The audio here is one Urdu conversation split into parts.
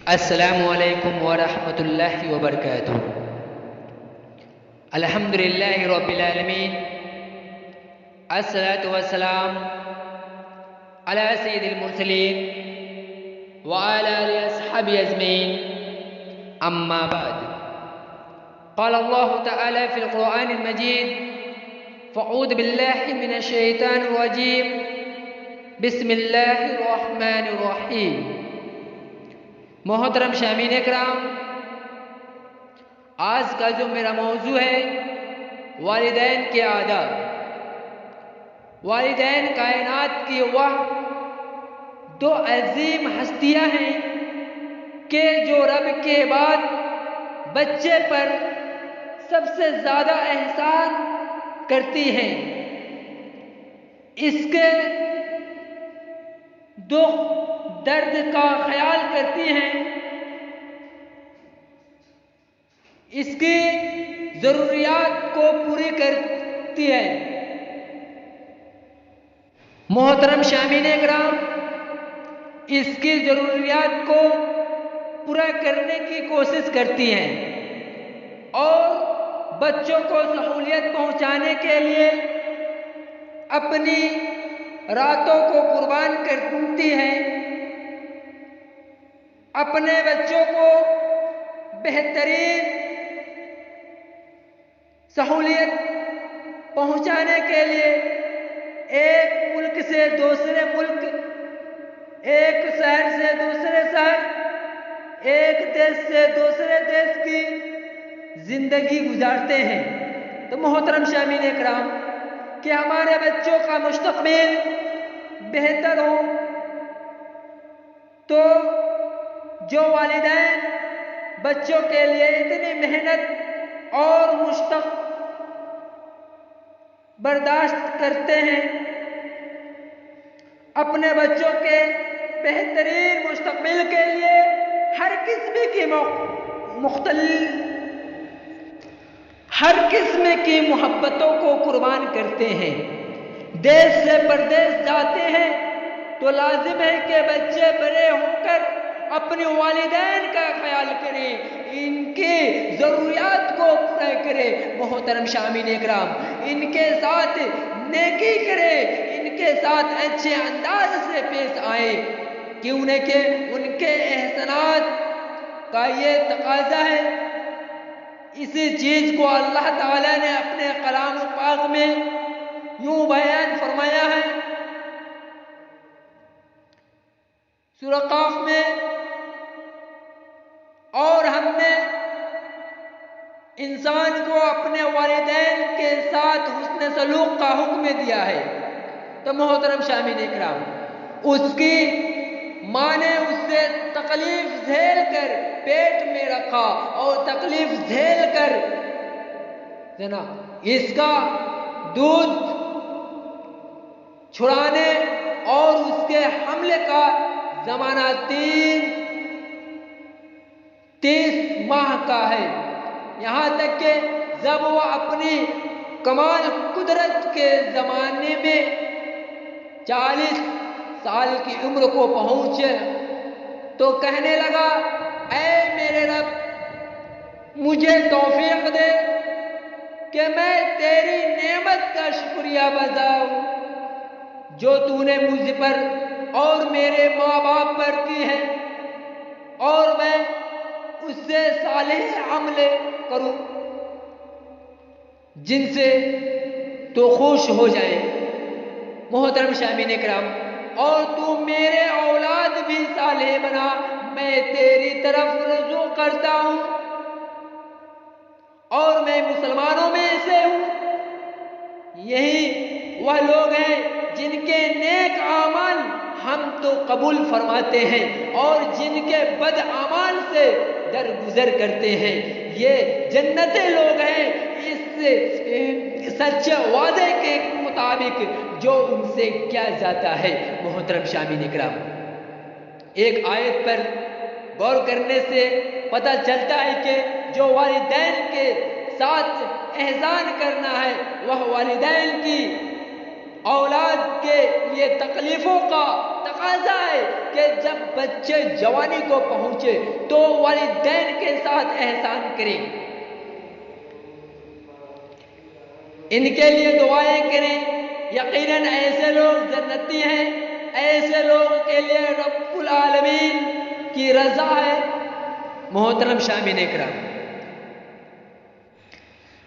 السلام علیکم ورحمۃ اللہ وبرکاتہ۔ الحمد للہ رب العالمین، الصلاۃ والسلام علی سید المرسلین وعلی آلہ اصحابہ اجمعین، اما بعد۔ قال اللہ تعالی فی القرآن المجید: فاعوذ باللہ من الشیطان الرجیم، بسم اللہ الرحمن الرحیم۔ محترم شامعین اکرام، آج کا جو میرا موضوع ہے والدین کے آداب۔ والدین کائنات کی وہ دو عظیم ہستیاں ہیں کہ جو رب کے بعد بچے پر سب سے زیادہ احسان کرتی ہیں۔ اس کے دکھ درد کا خیال کرتی ہیں، اس کی ضروریات کو پوری کرتی ہے۔ محترم شامعین اکرام، اس کی ضروریات کو پورا کرنے کی کوشش کرتی ہیں اور بچوں کو سہولت پہنچانے کے لیے اپنی راتوں کو قربان کرتی ہیں۔ اپنے بچوں کو بہترین سہولت پہنچانے کے لیے ایک ملک سے دوسرے ملک، ایک شہر سے دوسرے شہر، ایک دیش سے دوسرے دیش کی زندگی گزارتے ہیں۔ تو محترم شامعین اکرام، کہ ہمارے بچوں کا مستقبل بہتر ہو تو جو والدین بچوں کے لیے اتنی محنت اور مشق برداشت کرتے ہیں، اپنے بچوں کے بہترین مستقبل کے لیے ہر قسم کی محبتوں کو قربان کرتے ہیں۔ دیش سے پردیش جاتے ہیں تو لازم ہے کہ بچے بڑے ہو کر اپنے والدین کا خیال کریں، ان کی ضروریات کو پورا کرے۔ محترم شامعین اکرام، ان کے ساتھ نیکی کرے، ان کے ساتھ اچھے انداز سے پیش آئے، کیوں نہ کہ ان کے احسانات کا یہ تقاضا ہے۔ اسی چیز کو اللہ تعالی نے اپنے کلام پاک میں یوں بیان فرمایا ہے، سورہ قاف میں: اور ہم نے انسان کو اپنے والدین کے ساتھ حسن سلوک کا حکم دیا ہے۔ تو محترم شامعین اکرام، اس کی ماں نے اس سے تکلیف جھیل کر پیٹ میں رکھا اور تکلیف جھیل کر اس کا دودھ چھڑانے اور اس کے حمل کا زمانہ 30 ماہ کا ہے، یہاں تک کہ جب وہ اپنی کمال قدرت کے زمانے میں 40 سال کی عمر کو پہنچے تو کہنے لگا: اے میرے رب، مجھے توفیق دے کہ میں تیری نعمت کا شکریہ بجاؤں جو تو نے مجھ پر اور میرے ماں باپ پر کی ہے، اور میں اس سے صالح عمل کروں جن سے تو خوش ہو جائے۔ محترم شامعین اکرام، اور تو میرے اولاد بھی صالح بنا، میں تیری طرف رجوع کرتا ہوں اور میں مسلمانوں میں سے ہوں۔ یہی وہ لوگ ہیں جن کے نیک اعمال ہم تو قبول فرماتے ہیں اور جن کے بد اعمال سے درگزر کرتے ہیں۔ یہ جنتی لوگ ہیں اس سچے وعدے کے مطابق جو ان سے کیا جاتا ہے۔ محترم شامعین اکرام، ایک آیت پر غور کرنے سے پتہ چلتا ہے کہ جو والدین کے ساتھ احسان کرنا ہے وہ والدین کی اولاد کے لیے تکلیفوں کا تقاضا ہے کہ جب بچے جوانی کو پہنچے تو والدین کے ساتھ احسان کریں، ان کے لیے دعائیں کریں. یقیناً ایسے لوگ جنتی ہیں، ایسے لوگوں کے لیے رب العالمین کی رضا ہے. محترم شامعین اکرام،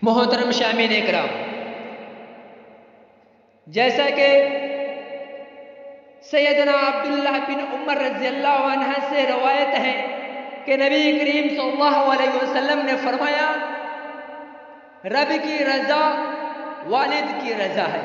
محترم شامعین اکرام، جیسا کہ سیدنا عبداللہ بن عمر رضی اللہ عنہ سے روایت ہے کہ نبی کریم صلی اللہ علیہ وسلم نے فرمایا، رب کی رضا والد کی رضا ہے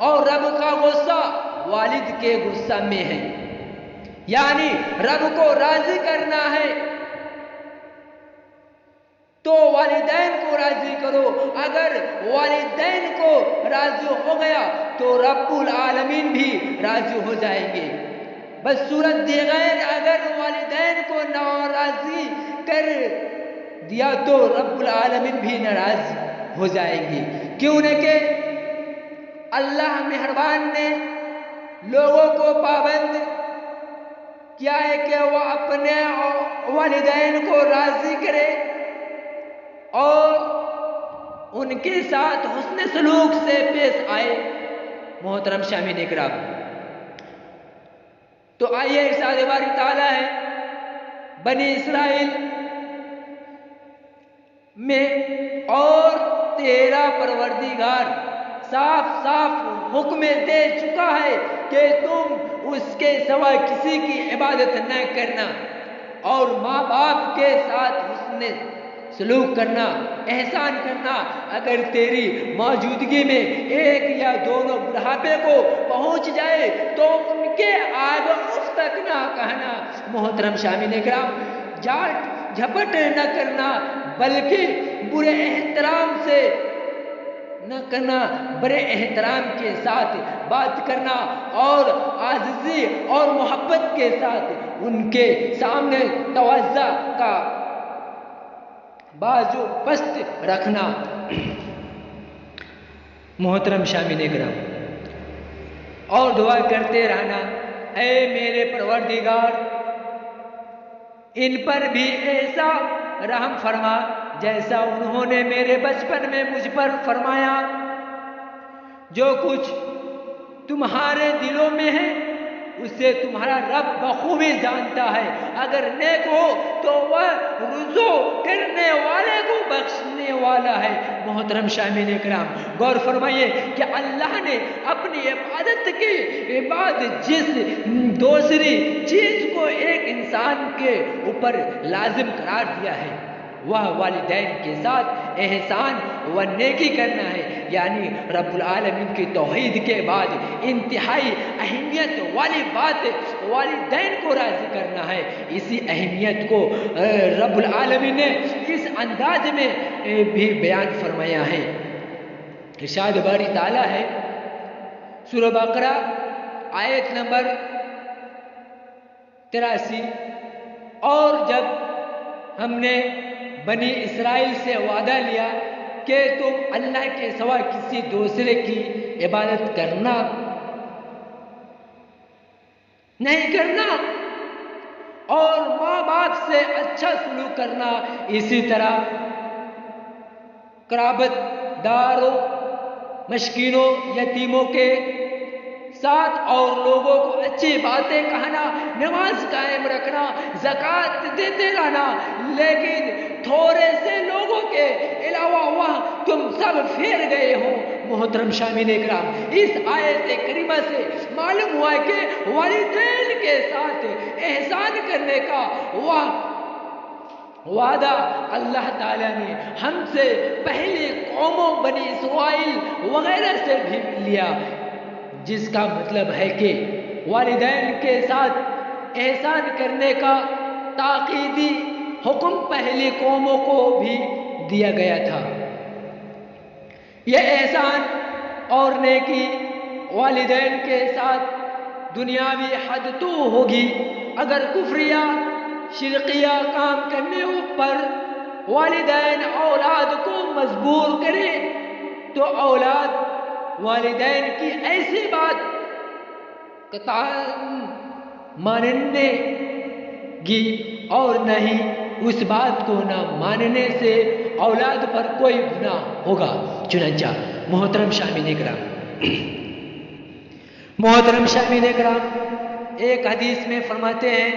اور رب کا غصہ والد کے غصہ میں ہے. یعنی رب کو راضی کرنا ہے تو والدین کو راضی کرو. اگر والدین کو راضی ہو گیا تو رب العالمین بھی راضی ہو جائیں گے. بس صورت دیگر اگر والدین کو ناراضی کر دیا تو رب العالمین بھی ناراض ہو جائیں گے. کیوں نہ کہ اللہ مہربان نے لوگوں کو پابند کیا ہے کہ وہ اپنے والدین کو راضی کرے اور ان کے ساتھ حسن سلوک سے پیش آئے. محترم شامعین اکرام، تو آئیے ارشاد باری تعالیٰ ہے بنی اسرائیل میں، اور تیرا پروردگار صاف صاف حکم دے چکا ہے کہ تم اس کے سوا کسی کی عبادت نہ کرنا اور ماں باپ کے ساتھ حسن سلوک کرنا، احسان کرنا. اگر تیری موجودگی میں ایک یا دونوں بڑھاپے کو پہنچ جائے تو ان کے آگ اف تک نہ کہنا. محترم شامعین اکرام، جھاٹ جھپٹ نہ کرنا بلکہ برے احترام سے نہ کرنا، بڑے احترام کے ساتھ بات کرنا اور عاجزی اور محبت کے ساتھ ان کے سامنے تواضع کا بازو پست رکھنا. محترم شامعین اکرام، اور دعا کرتے رہنا، اے میرے پروردگار ان پر بھی ایسا رحم فرما جیسا انہوں نے میرے بچپن میں مجھ پر فرمایا. جو کچھ تمہارے دلوں میں ہے اسے تمہارا رب بخوبی جانتا ہے. اگر نیک ہو تو وہ رجوع کرنے والے کو بخشنے والا ہے. محترم شامعین اکرام، غور فرمائیے کہ اللہ نے اپنی عبادت کے بعد جس دوسری چیز کو ایک انسان کے اوپر لازم قرار دیا ہے وہ والدین کے ساتھ احسان و نیکی کرنا ہے. یعنی رب العالمین کی توحید کے بعد انتہائی اہمیت والی بات والدین کو راضی کرنا ہے. اسی اہمیت کو رب العالمین نے اس انداز میں بھی بیان فرمایا ہے. ارشاد باری تعالیٰ ہے سورہ بقرہ آیت نمبر 83، اور جب ہم نے بنی اسرائیل سے وعدہ لیا کہ تم اللہ کے سوا کسی دوسرے کی عبادت کرنا نہیں کرنا اور ماں باپ سے اچھا سلوک کرنا، اسی طرح قرابت داروں، مسکینوں، یتیموں کے ساتھ اور لوگوں کو اچھی باتیں کہنا، نماز قائم رکھنا، زکوٰۃ دیتے رہنا. لیکن تھوڑے سے لوگوں کے علاوہ وہ تم سب پھیر گئے ہو. محترم شامعین اکرام، اس آیت کریمہ سے معلوم ہوا کہ والدین کے ساتھ احسان کرنے کا وعدہ اللہ تعالیٰ نے ہم سے پہلی قوموں بنی اسرائیل وغیرہ سے بھی لیا، جس کا مطلب ہے کہ والدین کے ساتھ احسان کرنے کا تاکیدی حکم پہلی قوموں کو بھی دیا گیا تھا. یہ احسان اور نیکی والدین کے ساتھ دنیاوی حد تو ہوگی، اگر کفریہ شرکیہ کام کرنے پر والدین اولاد کو مجبور کرے تو اولاد والدین کی ایسی بات قطعاً ماننے گی اور نہ ہی اس بات کو نہ ماننے سے اولاد پر کوئی گناہ ہوگا۔ چنانچہ محترم شامعین کرام، محترم شامعین کرام، ایک حدیث میں فرماتے ہیں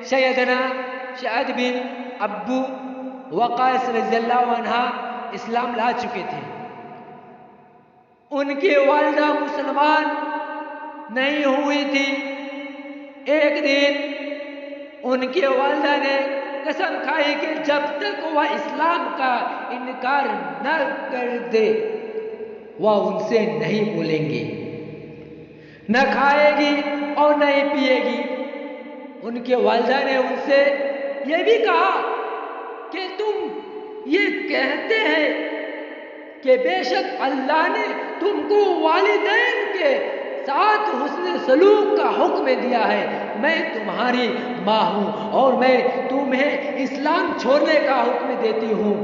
سیدنا سعد بن ابو وقاص رضی اللہ عنہ اسلام لا چکے تھے۔ ان کی والدہ مسلمان نہیں ہوئی تھی۔ ایک دن ان کی والدہ نے قسم کھائی کہ جب تک وہ اسلام کا انکار نہ کر دے وہ ان سے نہیں بولیں گی، نہ کھائے گی اور نہ ہی پیے گی۔ ان کے والدہ نے ان سے یہ بھی کہا کہ تم یہ کہتے ہیں کہ بے شک اللہ نے تم کو والدین کے ساتھ حسن سلوک کا حکم دیا ہے، میں تمہاری ماں ہوں اور میں تمہیں اسلام چھوڑنے کا حکم دیتی ہوں۔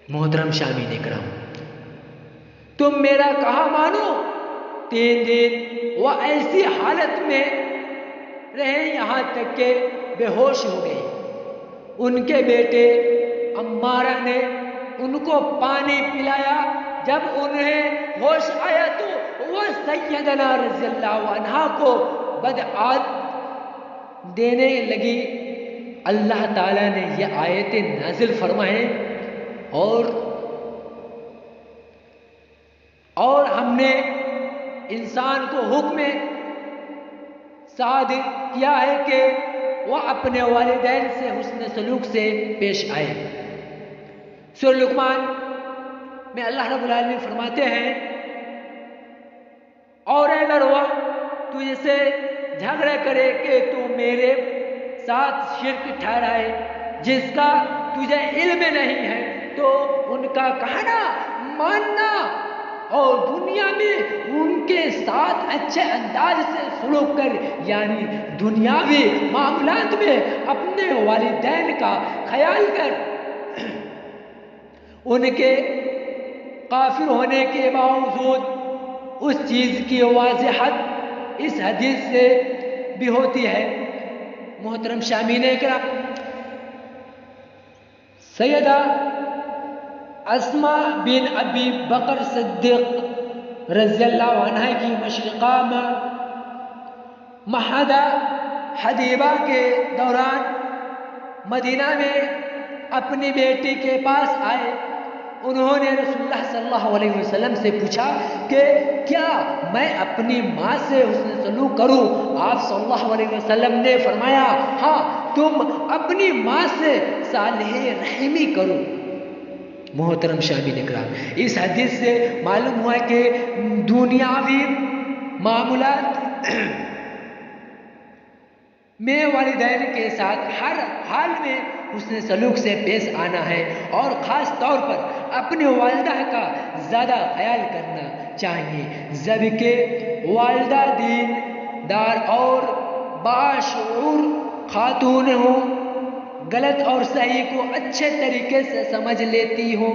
محترم شامعین کرام، تم میرا کہا مانو۔ 3 دن وہ ایسی حالت میں رہے یہاں تک کہ بے ہوش ہو گئے۔ ان کے بیٹے عمارہ نے ان کو پانی پلایا۔ جب انہیں ہوش آیا تو وہ سیدنا رضی اللہ عنہ کو بدعات دینے لگی۔ اللہ تعالیٰ نے یہ آیتیں نازل فرمائیں اور ہم نے انسان کو حکم صادر کیا ہے کہ وہ اپنے والدین سے حسن سلوک سے پیش آئے۔ سورہ لقمان میں اللہ رب العالمین فرماتے ہیں اور اگر وہ تجھ سے جھگڑا کرے کہ تو میرے ساتھ شرک ٹھہرائے جس کا تجھے علم نہیں ہے تو ان کا کہنا ماننا اور دنیا میں ان کے ساتھ اچھے انداز سے سلوک کر، یعنی دنیاوی معاملات میں اپنے والدین کا خیال کر۔ ان کے کافر ہونے کے باوجود اس چیز کی واضحت اس حدیث سے بھی ہوتی ہے۔ محترم شامعین کرام، سیدہ اسماء بن ابی بکر صدیق رضی اللہ عنہ کی مشرقہ معاہدہ حدیبہ کے دوران مدینہ میں اپنی بیٹی کے پاس آئے۔ انہوں نے رسول اللہ صلی اللہ علیہ وسلم سے پوچھا کہ کیا میں اپنی ماں سے حسن سلوک کروں؟ آپ صلی اللہ علیہ وسلم نے فرمایا ہاں، تم اپنی ماں سے صالح رحمی کرو۔ محترم شامعین کرام، اس حدیث سے معلوم ہوا کہ دنیاوی معاملات میں والدین کے ساتھ ہر حال میں حسن سلوک سے پیش آنا ہے اور خاص طور پر اپنی والدہ کا زیادہ خیال کرنا چاہیے، جبکہ والدہ دین دار اور باشعور خاتون ہوں، غلط اور صحیح کو اچھے طریقے سے سمجھ لیتی ہوں،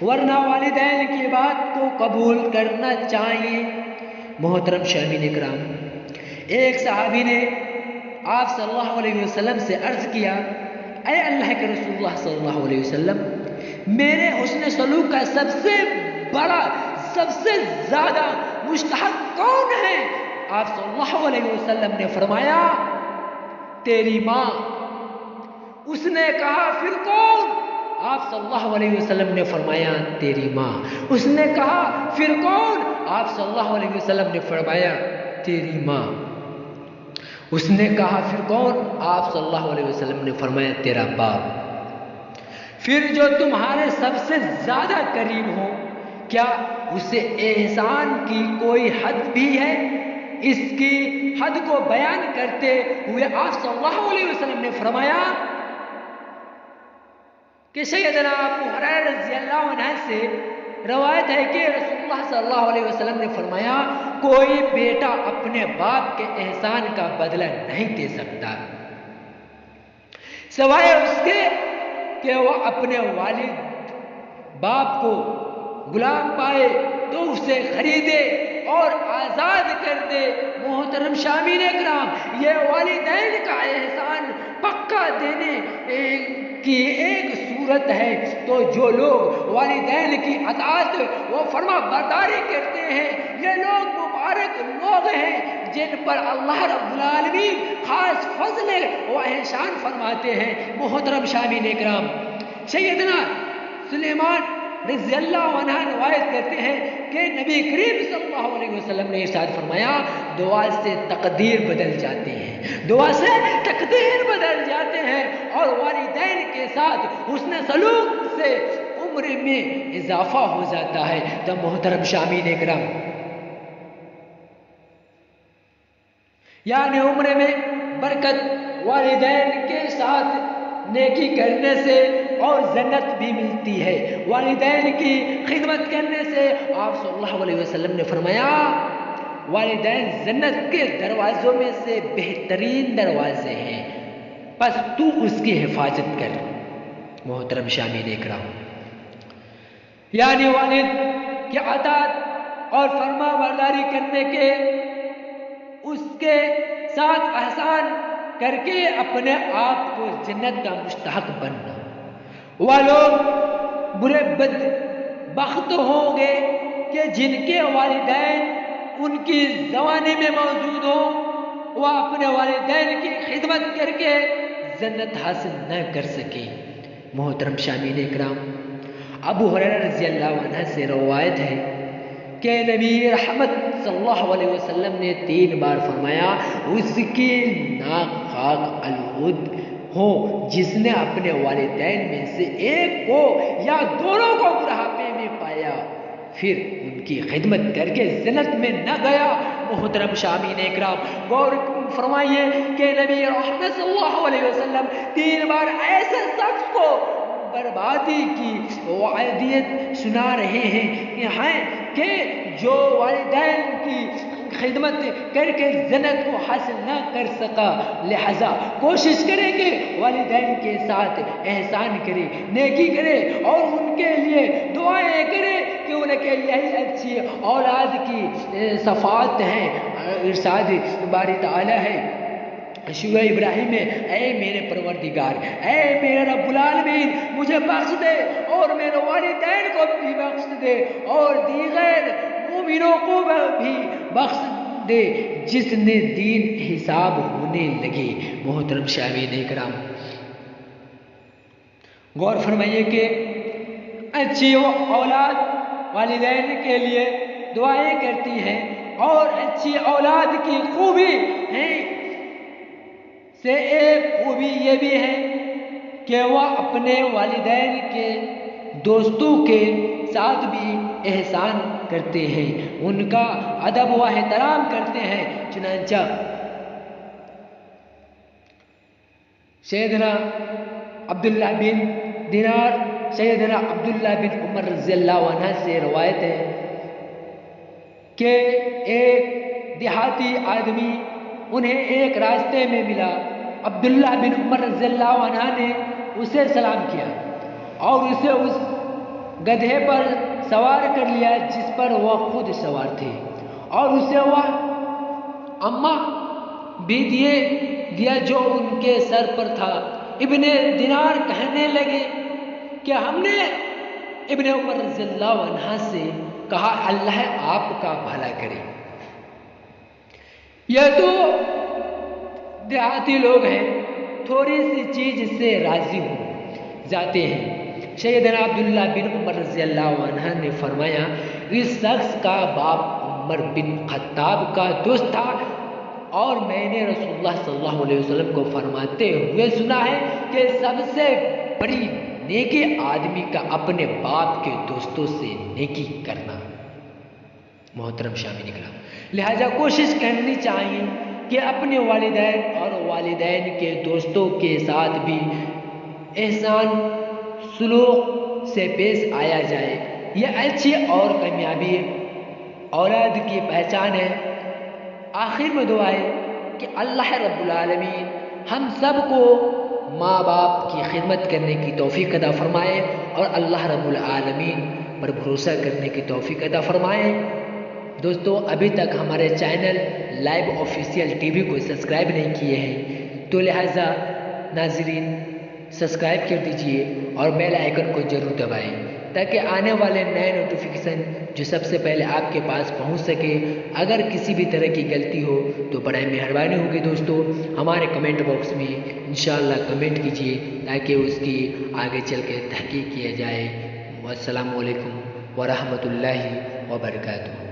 ورنہ والدین کی بات کو قبول کرنا چاہیے۔ محترم شامعین کرام، ایک صحابی نے آپ صلی اللہ علیہ وسلم سے عرض کیا، اے اللہ کے رسول اللہ صلی اللہ علیہ وسلم، میرے حسن سلوک کا سب سے بڑا، سب سے زیادہ مستحق کون ہے؟ آپ صلی اللہ علیہ وسلم نے فرمایا تیری ماں۔ اس نے کہا پھر کون؟ آپ صلی اللہ علیہ وسلم نے فرمایا تیری ماں۔ اس نے کہا پھر کون؟ آپ صلی اللہ علیہ وسلم نے فرمایا تیری ماں۔ اس نے کہا پھر کون؟ آپ صلی اللہ علیہ وسلم نے فرمایا تیرا باپ۔ پھر جو تمہارے سب سے زیادہ قریب ہو، کیا اسے احسان کی کوئی حد بھی ہے؟ اس کی حد کو بیان کرتے ہوئے آپ صلی اللہ علیہ وسلم نے فرمایا کہ سیدنا ابو ہریرہ رضی اللہ عنہ سے روایت ہے کہ رسول اللہ صلی اللہ علیہ وسلم نے فرمایا کوئی بیٹا اپنے باپ کے احسان کا بدلہ نہیں دے سکتا سوائے اس کے کہ وہ اپنے والد باپ کو غلام پائے تو اسے خریدے اور آزاد کر دے۔ محترم شامعین اکرام، یہ والدین کا احسان پکا دینے کی ایک صورت ہے۔ تو جو لوگ والدین کی اطاعت و فرما برداری کرتے ہیں، یہ لوگ مبارک لوگ ہیں جن پر اللہ رب العالمین خاص فضل و احسان فرماتے ہیں۔ محترم شامعین اکرام، سیدنا سلیمان رضی اللہ عنہ روایت کرتے ہیں کہ نبی کریم صلی اللہ علیہ وسلم نے ارشاد فرمایا، دعا سے تقدیر بدل جاتی ہے، دعا سے تقدیر بدل جاتے ہیں، اور والدین کے ساتھ حسن سلوک سے عمر میں اضافہ ہو جاتا ہے۔ تو محترم شامعین اکرام، یعنی عمر میں برکت والدین کے ساتھ نیکی کرنے سے اور جنت بھی ملتی ہے۔ والدین کی خدمت کرنے سے آپ صلی اللہ علیہ وسلم نے فرمایا، والدین جنت کے دروازوں میں سے بہترین دروازے ہیں، بس تو اس کی حفاظت کر۔ محترم شامعین اکرام، یعنی والد کی اطاعت اور فرما برداری کرنے کے، اس کے ساتھ احسان کر کے اپنے آپ کو جنت کا مستحق بننا۔ وہ لوگ برے بدبخت ہوں گے کہ جن کے والدین ان کی جوانی میں موجود ہوں، وہ اپنے والدین کی خدمت کر کے جنت حاصل نہ کر سکے۔ محترم شامعین اکرام، ابو ہریرہ رضی اللہ عنہ سے روایت ہے کہ نبی رحمت صلی اللہ علیہ وسلم نے 3 بار فرمایا، اس کی ناک خاک الود ہو جس نے اپنے والدین میں سے ایک کو یا دونوں کو بڑھاپے میں پایا پھر ان کی خدمت کر کے جنت میں نہ گیا۔ محترم شامعین اکرام، غور فرمائیے کہ نبی رحمت صلی اللہ علیہ وسلم 3 بار ایسے شخص کو بربادی کی وعدیت سنا رہے ہیں کہ جو والدین کی خدمت کر کے جنت کو حاصل نہ کر سکا، لہذا کوشش کرے کہ والدین کے ساتھ احسان کرے، نیکی کرے اور ان کے لیے دعائیں کرے کہ ان کے یہی اچھی اولاد کی صفات ہیں۔ ارشاد باری تعالی ہے شعیع ابراہیم میں، اے میرے پروردگار، اے میرے رب العالمین، مجھے بخش دے اور میرے والدین کو بھی بخش دے اور دیگر مومنوں کو بھی بخش دے جس نے دین حساب ہونے لگے۔ محترم شامعین اکرام، غور فرمائیے کہ اچھی اولاد والدین کے لیے دعائیں کرتی ہے، اور اچھی اولاد کی خوبی ہے سے ایک خوبی یہ بھی ہے کہ وہ اپنے والدین کے دوستوں کے ساتھ بھی احسان کرتے ہیں، ان کا ادب و احترام کرتے ہیں۔ چنانچہ سیدنا عبداللہ بن دینار، سیدنا عبداللہ بن عمر رضی اللہ عنہ سے روایت ہے کہ ایک دیہاتی آدمی انہیں ایک راستے میں ملا۔ عبداللہ بن عمر رضی اللہ عنہ نے اسے سلام کیا اور اسے اس گدھے پر سوار کر لیا جس پر وہ خود سوار تھے، اور اسے وہ امہ بھی دیا جو ان کے سر پر تھا۔ ابن دینار کہنے لگے کہ ہم نے ابن عمر رضی اللہ عنہ سے کہا، اللہ آپ کا بھلا کرے، یہ تو دیہاتی لوگ ہیں، تھوڑی سی چیز سے راضی ہو جاتے ہیں۔ سیدنا عبداللہ بن عمر رضی اللہ عنہ نے فرمایا، اس شخص کا باپ عمر بن خطاب کا دوست تھا، اور میں نے رسول اللہ صلی اللہ علیہ وسلم کو فرماتے ہوئے سنا ہے کہ سب سے بڑی نیکی آدمی کا اپنے باپ کے دوستوں سے نیکی کرنا۔ محترم شامعین اکرام، لہذا کوشش کرنی چاہیے کہ اپنے والدین اور والدین کے دوستوں کے ساتھ بھی احسان سلوک سے پیش آیا جائے۔ یہ اچھی اور کامیابی اولاد کی پہچان ہے۔ آخر میں دعا ہے کہ اللہ رب العالمین ہم سب کو ماں باپ کی خدمت کرنے کی توفیق عطا فرمائے، اور اللہ رب العالمین پر بھروسہ کرنے کی توفیق عطا فرمائیں۔ دوستو ابھی تک ہمارے channel live official T V کو سبسکرائب نہیں کیے ہیں تو لہٰذا ناظرین سبسکرائب کر دیجئے اور بیل آئیکن کو ضرور دبائیں تاکہ آنے والے نئے نوٹیفیکیشن جو سب سے پہلے آپ کے پاس پہنچ سکے۔ اگر کسی بھی طرح کی غلطی ہو تو بڑے مہربانی ہوگی دوستو ہمارے کمنٹ باکس میں انشاءاللہ کمنٹ کیجئے تاکہ اس کی آگے چل کے تحقیق کیا جائے۔ والسلام علیکم ورحمۃ اللہ وبرکاتہ۔